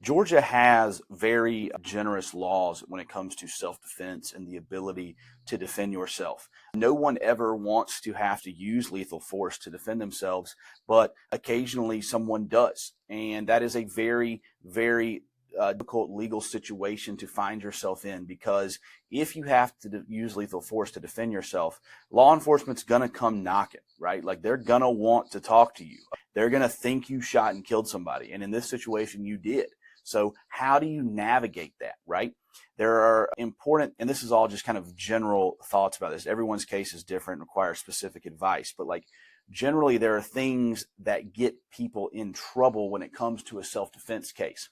Georgia has very generous laws when it comes to self-defense and the ability to defend yourself. No one ever wants to have to use lethal force to defend themselves, but occasionally someone does. And that is a very, very difficult legal situation to find yourself in, because if you have to use lethal force to defend yourself, law enforcement's going to come knocking, right? Like, they're going to want to talk to you. They're going to think you shot and killed somebody. And in this situation, you did. So how do you navigate that, right? There are important, and this is all just kind of general thoughts about this. Everyone's case is different, requires specific advice, but like generally there are things that get people in trouble when it comes to a self-defense case.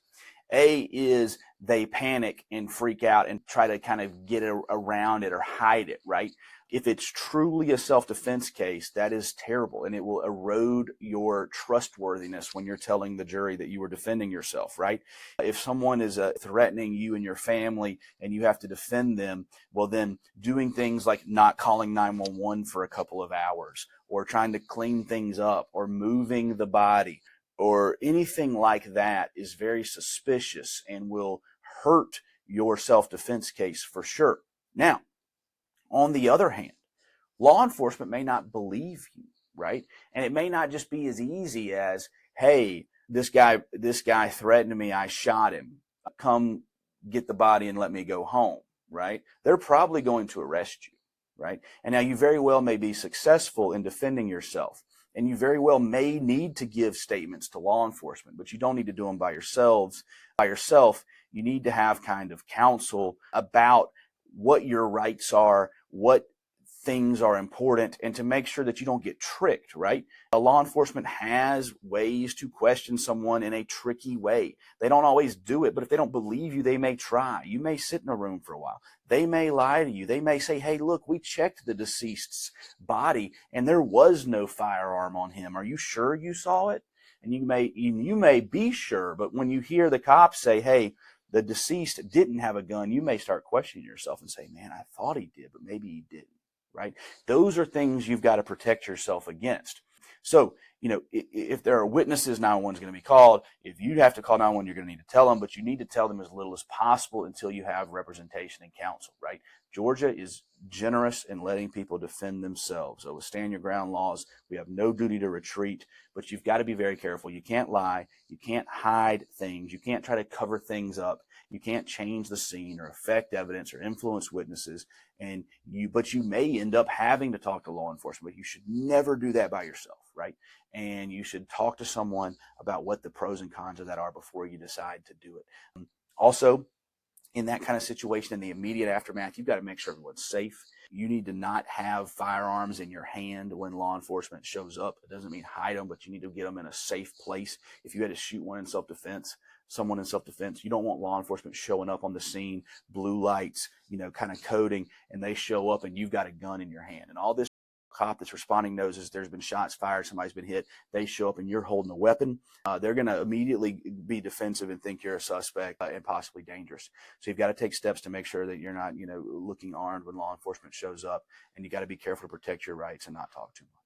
A is they panic and freak out and try to kind of get around it or hide it, right? If it's truly a self-defense case, that is terrible, and it will erode your trustworthiness when you're telling the jury that you were defending yourself, right? If someone is threatening you and your family and you have to defend them, well, then doing things like not calling 911 for a couple of hours, or trying to clean things up, or moving the body, or anything like that is very suspicious and will hurt your self-defense case for sure. Now, on the other hand, law enforcement may not believe you, right? And it may not just be as easy as, hey, this guy threatened me, I shot him. Come get the body and let me go home, right? They're probably going to arrest you, right? And now you very well may be successful in defending yourself, and you very well may need to give statements to law enforcement, but you don't need to do them by yourself. You need to have kind of counsel about what your rights are, what things are important, and to make sure that you don't get tricked, right? Law enforcement has ways to question someone in a tricky way. They don't always do it, but if they don't believe you, they may try. You may sit in a room for a while. They may lie to you. They may say, hey, look, we checked the deceased's body and there was no firearm on him. Are you sure you saw it? And you may be sure, but when you hear the cops say, hey, the deceased didn't have a gun, you may start questioning yourself and say, man, I thought he did, but maybe he didn't, right? Those are things you've got to protect yourself against. So, if there are witnesses, 911 is going to be called. If you have to call 911, you're going to need to tell them, but you need to tell them as little as possible until you have representation and counsel, right? Georgia is generous in letting people defend themselves. So with stand your ground laws, we have no duty to retreat, but you've got to be very careful. You can't lie. You can't hide things. You can't try to cover things up. You can't change the scene or affect evidence or influence witnesses. But you may end up having to talk to law enforcement, but you should never do that by yourself, right? And you should talk to someone about what the pros and cons of that are before you decide to do it. Also, in that kind of situation, in the immediate aftermath, you've got to make sure everyone's safe. You need to not have firearms in your hand when law enforcement shows up. It doesn't mean hide them, but you need to get them in a safe place. If you had to shoot someone in self-defense, you don't want law enforcement showing up on the scene, blue lights, kind of coding, and they show up and you've got a gun in your hand. And all this cop that's responding knows is there's been shots fired, somebody's been hit, they show up and you're holding a weapon. They're going to immediately be defensive and think you're a suspect and possibly dangerous. So you've got to take steps to make sure that you're not, looking armed when law enforcement shows up, and you got to be careful to protect your rights and not talk too much.